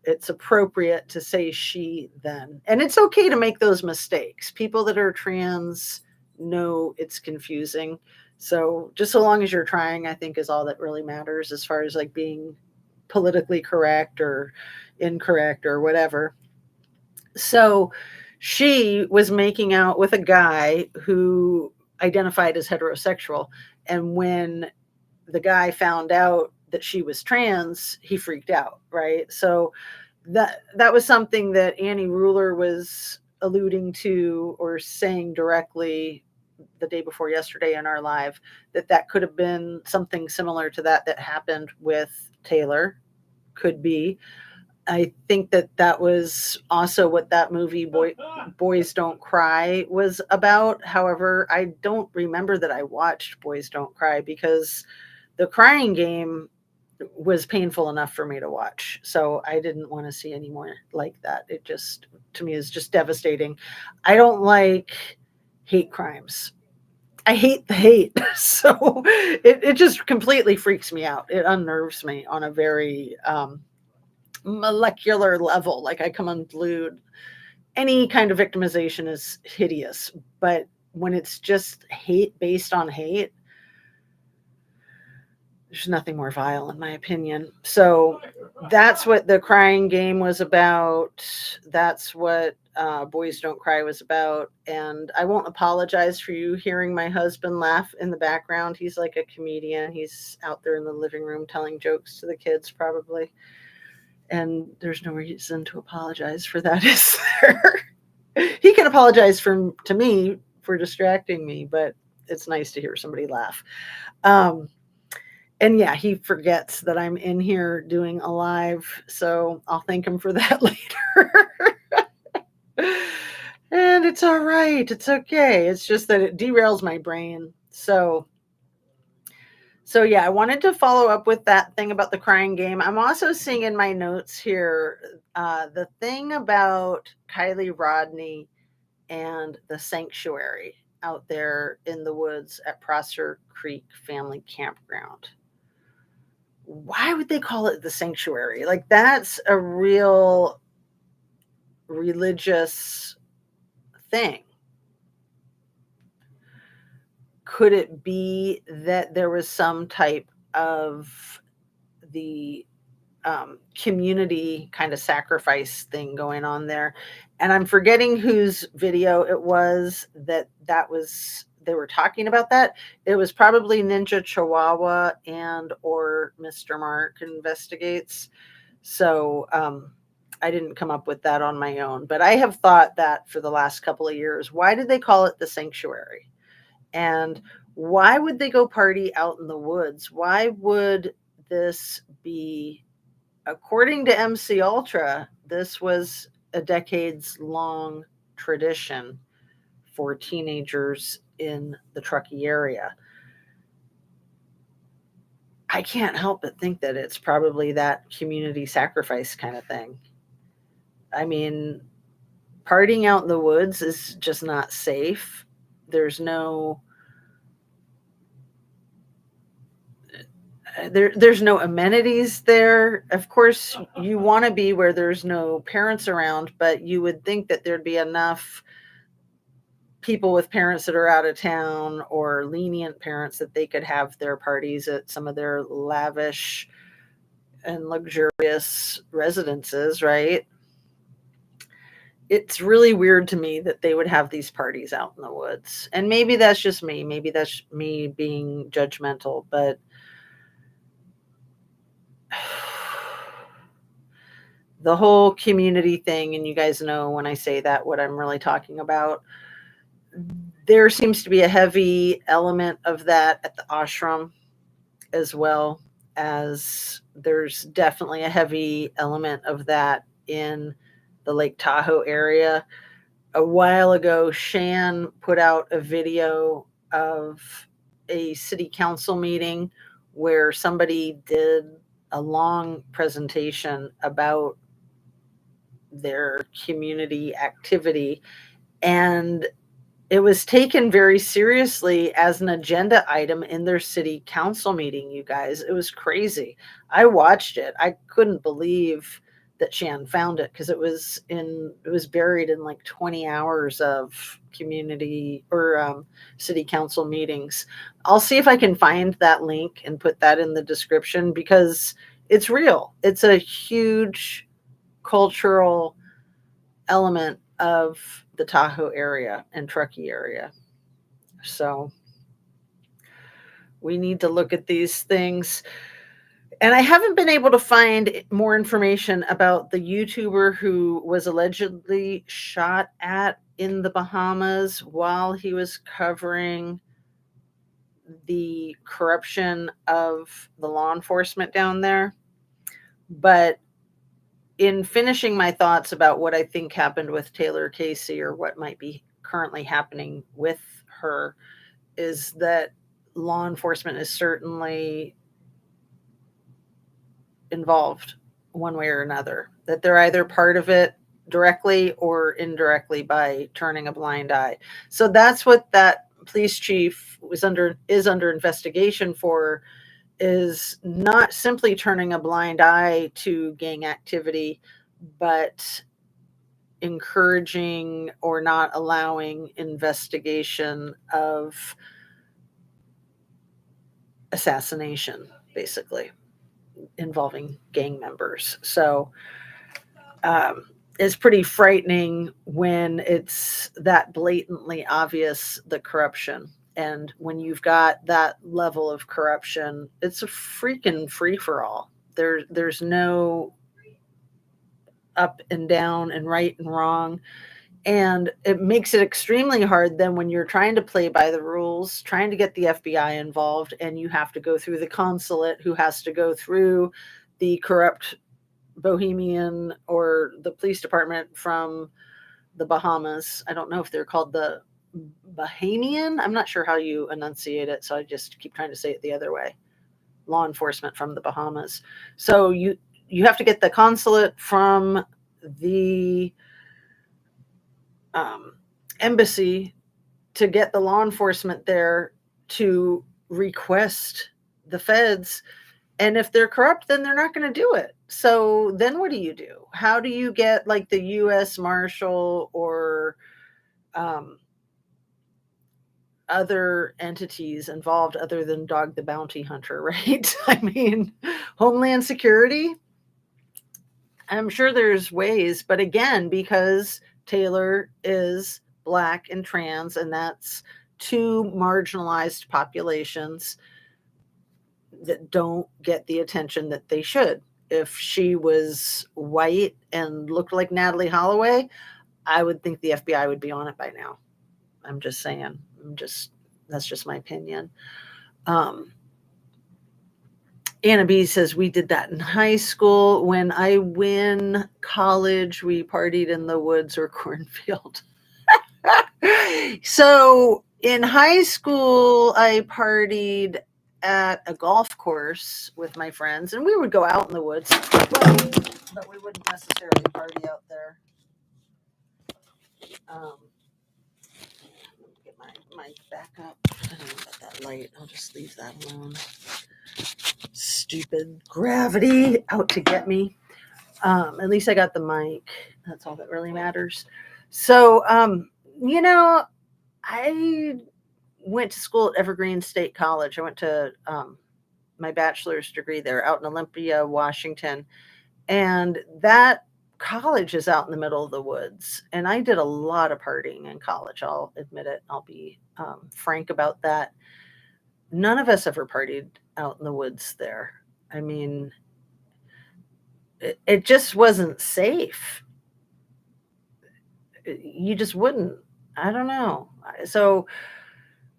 it's appropriate to say she then. And it's okay to make those mistakes. People that are trans know it's confusing. So just so long as you're trying, I think is all that really matters as far as like being politically correct or incorrect or whatever. So she was making out with a guy who identified as heterosexual. And when the guy found out that she was trans, he freaked out, right? So that was something that Annie Ruler was alluding to or saying directly the day before yesterday in our live, that could have been something similar to that happened with Taylor. Could be. I think that was also what that movie Boys Don't Cry was about. However, I don't remember that I watched Boys Don't Cry because The Crying Game was painful enough for me to watch. So I didn't want to see any more like that. It just, to me, is just devastating. I don't like hate crimes. I hate the hate. So it just completely freaks me out. It unnerves me on a very molecular level. Like I come unglued. Any kind of victimization is hideous, but when it's just hate based on hate, there's nothing more vile in my opinion. So that's what The Crying Game was about. That's what Boys Don't Cry was about. And I won't apologize for you hearing my husband laugh in the background. He's like a comedian. He's out there in the living room telling jokes to the kids probably. And there's no reason to apologize for that, is there? He can apologize to me for distracting me, but it's nice to hear somebody laugh. And yeah, he forgets that I'm in here doing a live, so I'll thank him for that later. And it's all right. It's okay. It's just that it derails my brain. So yeah, I wanted to follow up with that thing about The Crying Game. I'm also seeing in my notes here the thing about Kylie Rodney and the sanctuary out there in the woods at Prosser Creek Family Campground. Why would they call it the sanctuary? Like that's a real religious thing. Could it be that there was some type of the community kind of sacrifice thing going on there? And I'm forgetting whose video it was that was they were talking about that. It was probably Ninja Chihuahua and or Mr. Mark Investigates. So I didn't come up with that on my own, but I have thought that for the last couple of years. Why did they call it the sanctuary? And why would they go party out in the woods? Why would this be, according to MC Ultra, this was a decades long tradition for teenagers in the Truckee area. I can't help but think that it's probably that community sacrifice kind of thing. I mean, partying out in the woods is just not safe. There's no amenities there. Of course, you want to be where there's no parents around, but you would think that there'd be enough people with parents that are out of town or lenient parents that they could have their parties at some of their lavish and luxurious residences, right? It's really weird to me that they would have these parties out in the woods. And maybe that's just me. Maybe that's me being judgmental, but the whole community thing, and you guys know when I say that what I'm really talking about, there seems to be a heavy element of that at the ashram, as well as there's definitely a heavy element of that in the Lake Tahoe area. A while ago, Shan put out a video of a city council meeting where somebody did a long presentation about their community activity, and it was taken very seriously as an agenda item in their city council meeting, you guys. It was crazy. I watched it. I couldn't believe that Shan found it because it was buried in like 20 hours of community or city council meetings. I'll see if I can find that link and put that in the description because it's real. It's a huge cultural element of the Tahoe area and Truckee area. So we need to look at these things. And I haven't been able to find more information about the YouTuber who was allegedly shot at in the Bahamas while he was covering the corruption of the law enforcement down there. But in finishing my thoughts about what I think happened with TaylorCasey or what might be currently happening with her, is that law enforcement is certainly involved one way or another, that they're either part of it directly or indirectly by turning a blind eye. So that's what that police chief is under investigation for, is not simply turning a blind eye to gang activity, but encouraging or not allowing investigation of assassination, basically, involving gang members. So it's pretty frightening when it's that blatantly obvious, the corruption. And when you've got that level of corruption, it's a freaking free-for-all. There's no up and down and right and wrong. And it makes it extremely hard then when you're trying to play by the rules, trying to get the FBI involved, and you have to go through the consulate, who has to go through the corrupt Bohemian or the police department from the Bahamas. I don't know if they're called the Bahamian. I'm not sure how you enunciate it, so I just keep trying to say it the other way. Law enforcement from the Bahamas. So you have to get the consulate from the embassy to get the law enforcement there to request the feds. And if they're corrupt, then they're not going to do it. So then what do you do? How do you get like the U.S. Marshal or other entities involved other than Dog the Bounty Hunter, right? I mean, Homeland Security, I'm sure there's ways, but again, because Taylor is Black and trans, and that's two marginalized populations that don't get the attention that they should. If she was white and looked like Natalie Holloway, I would think the FBI would be on it by now. I'm just saying. That's just my opinion. Anna B says, we did that in high school. When I win college, we partied in the woods or cornfield. So in high school, I partied at a golf course with my friends, and we would go out in the woods, but we wouldn't necessarily party out there. Get my mic back up. I don't know about that light. I'll just leave that alone. Stupid gravity out to get me. At least I got the mic. That's all that really matters. So, I went to school at Evergreen State College. I went to my bachelor's degree there out in Olympia, Washington. And that college is out in the middle of the woods. And I did a lot of partying in college. I'll admit it. I'll be frank about that. None of us ever partied out in the woods there. I mean, it just wasn't safe. You just wouldn't. I don't know. So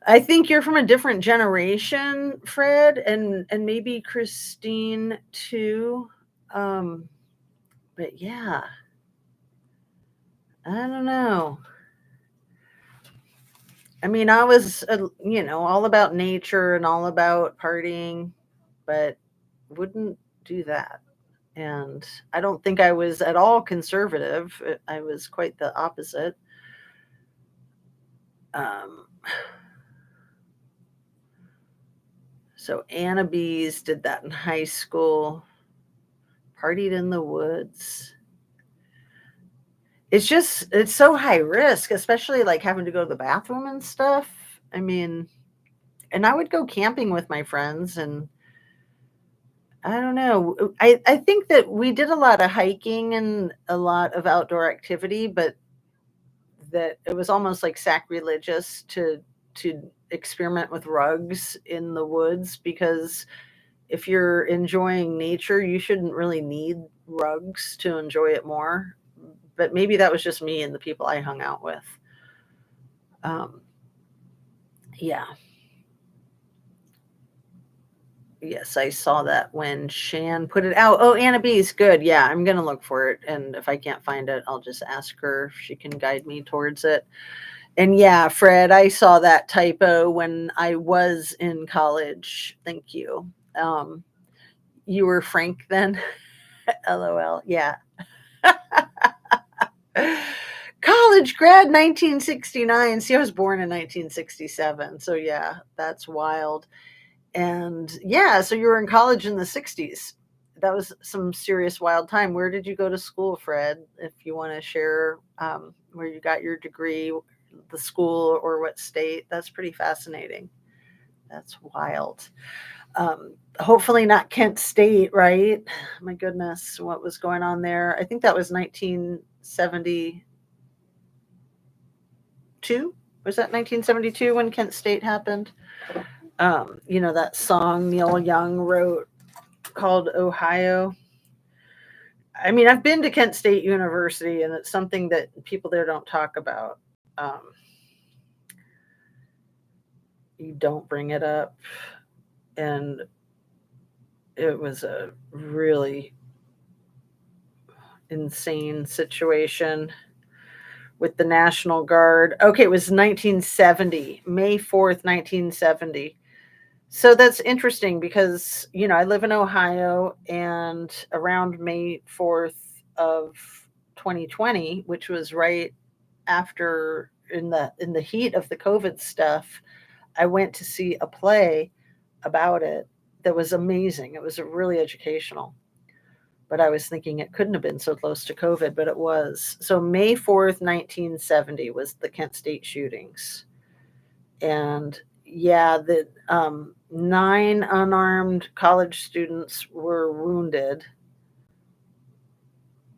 I think you're from a different generation, Fred, and maybe Christine too. Um, but yeah, I don't know. I mean, I was, all about nature and all about partying, but wouldn't do that. And I don't think I was at all conservative. I was quite the opposite. Um, so Anna Bees did that in high school, partied in the woods. It's so high risk, especially like having to go to the bathroom and stuff. I mean, and I would go camping with my friends and I don't know. I think that we did a lot of hiking and a lot of outdoor activity, but that it was almost like sacrilegious to experiment with rugs in the woods because if you're enjoying nature, you shouldn't really need rugs to enjoy it more. But maybe that was just me and the people I hung out with. Um, yeah. Yes, I saw that when Shan put it out. Oh, Anna B's good. Yeah, I'm gonna look for it, and if I can't find it, I'll just ask her if she can guide me towards it. And yeah, Fred, I saw that typo when I was in college. Thank you. Um, you were Frank then? LOL. Yeah. College grad 1969. See, I was born in 1967. So yeah, that's wild. And yeah, so you were in college in the 60s. That was some serious wild time. Where did you go to school, Fred? If you want to share where you got your degree, the school, or what state, that's pretty fascinating. That's wild. Hopefully not Kent State, right? My goodness, what was going on there? I think that was 1972. Was that 1972 when Kent State happened? That song Neil Young wrote called Ohio. I mean, I've been to Kent State University, and it's something that people there don't talk about. Um, you don't bring it up. And it was a really insane situation with the National Guard. Okay, it was 1970, May 4th, 1970. So that's interesting because, I live in Ohio and around May 4th of 2020, which was right after in the heat of the COVID stuff, I went to see a play about it that was amazing. It was really educational. But I was thinking it couldn't have been so close to COVID, but it was. So May 4th, 1970 was the Kent State shootings. And yeah, the 9 unarmed college students were wounded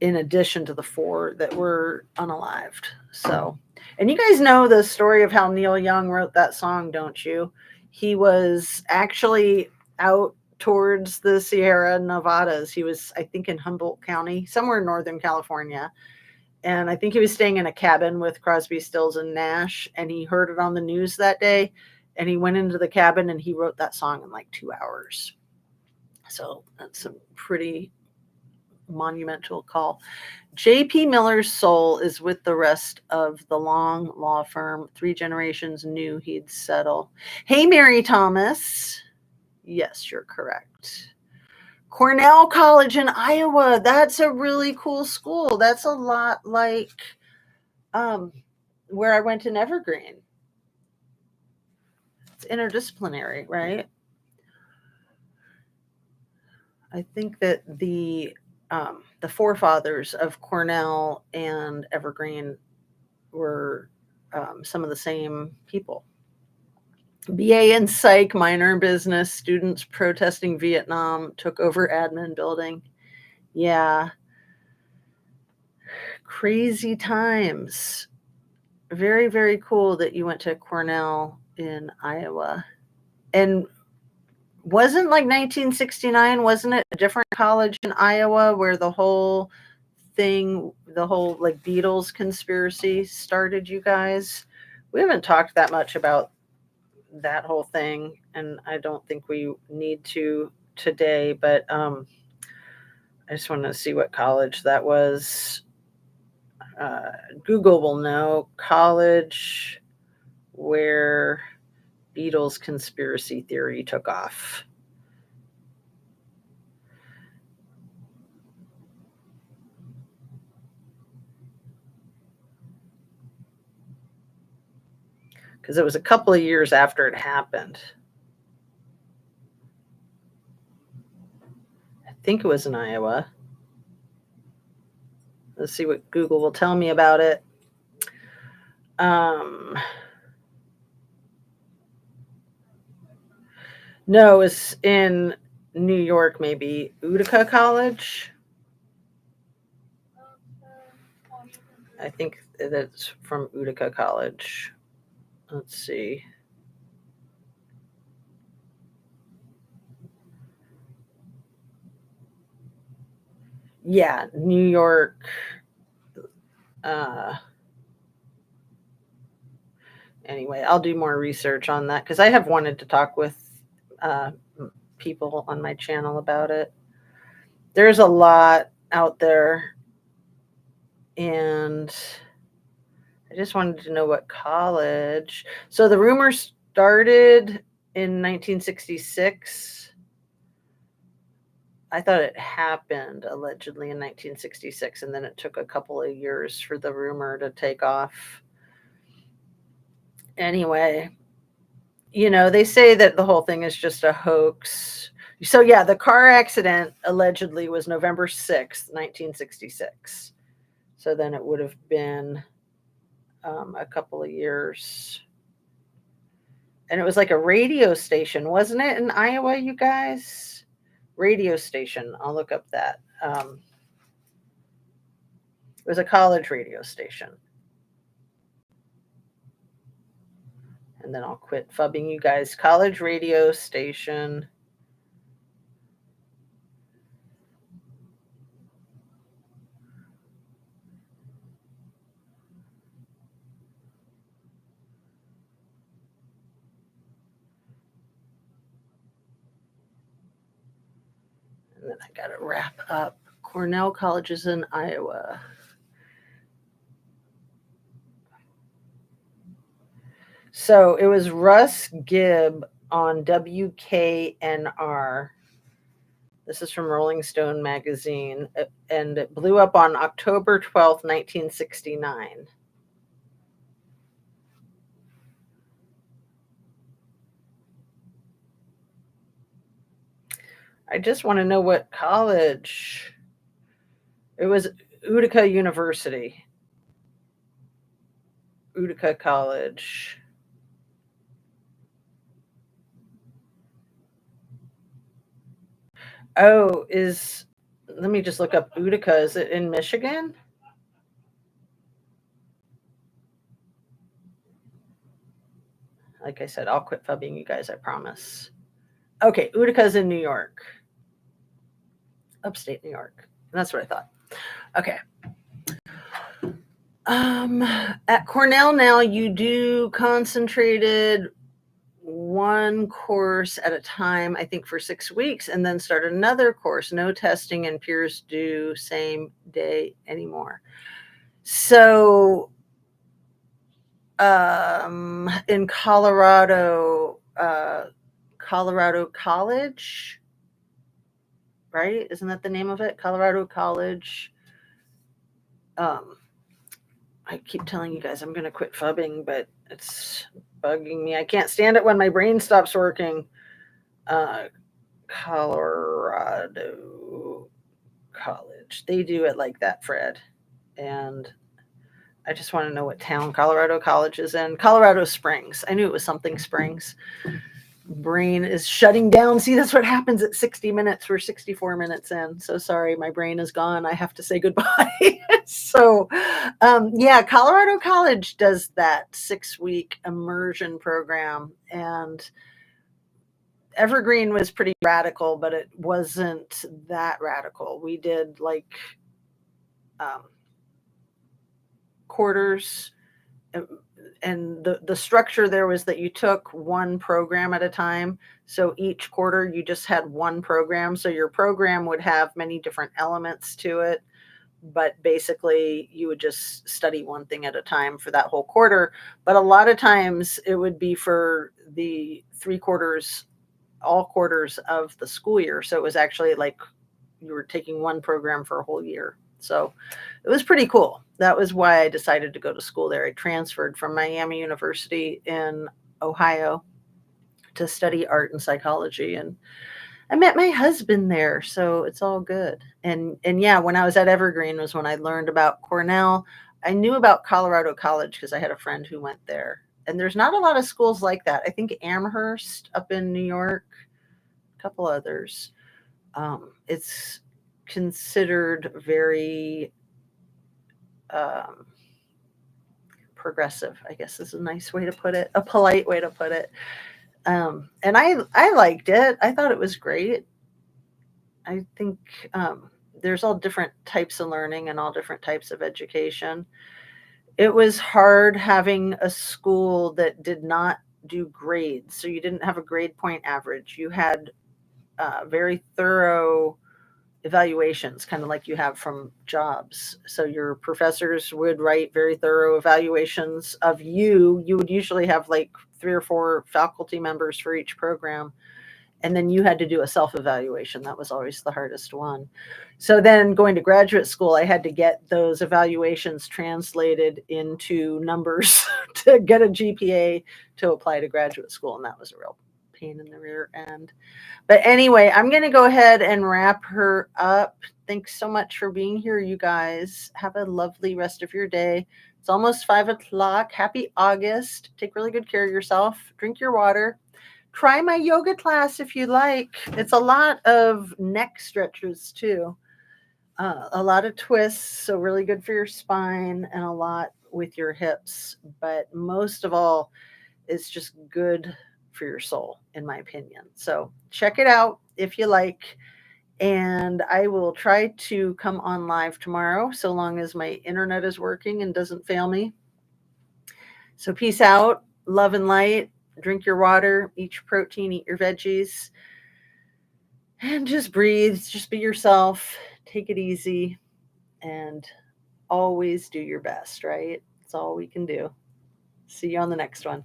in addition to the 4 that were unalived. So, and you guys know the story of how Neil Young wrote that song, don't you? He was actually out towards the Sierra Nevadas. He was, I think, in Humboldt County, somewhere in Northern California. And I think he was staying in a cabin with Crosby, Stills, and Nash. And he heard it on the news that day. And he went into the cabin and he wrote that song in like 2 hours. So that's a pretty monumental call. JP Miller's soul is with the rest of the long law firm. 3 generations knew he'd settle. Hey, Mary Thomas. Yes, you're correct. Cornell College in Iowa. That's a really cool school. That's a lot like where I went in Evergreen. It's interdisciplinary, right? I think that the forefathers of Cornell and Evergreen were some of the same people. BA in psych, minor in business, students protesting Vietnam, took over admin building. Yeah. Crazy times. Very, very cool that you went to Cornell in Iowa. And wasn't like 1969, wasn't it a different college in Iowa where the whole thing, the whole like Beatles conspiracy started, you guys? We haven't talked that much about that whole thing, and I don't think we need to today, but I just want to see what college that was. Google will know. College where Beatles conspiracy theory took off. Because it was a couple of years after it happened. I think it was in Iowa. Let's see what Google will tell me about it. No, it's in New York, maybe. Utica College. I think that's from Utica College. Let's see. Yeah, New York. Anyway, I'll do more research on that because I have wanted to talk with people on my channel about it. There's a lot out there, and I just wanted to know what college. So the rumor started in 1966. I thought it happened allegedly in 1966, and then it took a couple of years for the rumor to take off. Anyway, they say that the whole thing is just a hoax. So, yeah, the car accident allegedly was November 6th, 1966. So then it would have been a couple of years. And it was like a radio station, wasn't it, in Iowa, you guys? Radio station. I'll look up that. It was a college radio station. And then I'll quit fubbing you guys. College radio station. And then I got to wrap up. Cornell College is in Iowa. So it was Russ Gibb on WKNR. This is from Rolling Stone magazine, and it blew up on October 12th, 1969. I just want to know what college. It was Utica University. Utica College. Oh, let me just look up Utica. Is it in Michigan? Like I said, I'll quit fubbing you guys, I promise. Okay, Utica's in New York. Upstate New York. That's what I thought. Okay. At Cornell now, you do concentrated one course at a time, I think for 6 weeks, and then start another course. No testing and peers due same day anymore. So in Colorado College, right? Isn't that the name of it? Colorado College. I keep telling you guys I'm going to quit fubbing, but it's bugging me. I can't stand it when my brain stops working. Colorado College. They do it like that, Fred. And I just want to know what town Colorado College is in. Colorado Springs. I knew it was something Springs. Brain is shutting down. See, that's what happens at 60 minutes. We're 64 minutes in. So sorry, my brain is gone. I have to say goodbye. So, yeah, Colorado College does that 6-week immersion program. And Evergreen was pretty radical, but it wasn't that radical. We did like quarters, and the structure there was that you took one program at a time. So each quarter you just had one program. So your program would have many different elements to it, but basically you would just study one thing at a time for that whole quarter. But a lot of times it would be for the 3 quarters, all quarters of the school year. So it was actually like you were taking one program for a whole year. So it was pretty cool. That was why I decided to go to school there. I transferred from Miami University in Ohio to study art and psychology, and I met my husband there, so it's all good. And yeah, when I was at Evergreen was when I learned about Cornell. I knew about Colorado College because I had a friend who went there. And there's not a lot of schools like that. I think Amherst up in New York, a couple others. It's considered very progressive, I guess is a nice way to put it, a polite way to put it. And I liked it. I thought it was great. I think there's all different types of learning and all different types of education. It was hard having a school that did not do grades. So you didn't have a grade point average. You had very thorough evaluations, kind of like you have from jobs. So your professors would write very thorough evaluations of you. You would usually have like 3 or 4 faculty members for each program. And then you had to do a self-evaluation. That was always the hardest one. So then going to graduate school, I had to get those evaluations translated into numbers to get a GPA to apply to graduate school. And that was a real pain in the rear end. But anyway, I'm going to go ahead and wrap her up. Thanks so much for being here, you guys. Have a lovely rest of your day. It's almost 5 o'clock. Happy August. Take really good care of yourself. Drink your water. Try my yoga class if you like. It's a lot of neck stretches too. A lot of twists, so really good for your spine, and a lot with your hips. But most of all, it's just good for your soul, in my opinion. So check it out if you like. And I will try to come on live tomorrow, so long as my internet is working and doesn't fail me. So peace out, love and light. Drink your water, eat your protein, eat your veggies, and just breathe. Just be yourself. Take it easy, and always do your best, right? That's all we can do. See you on the next one.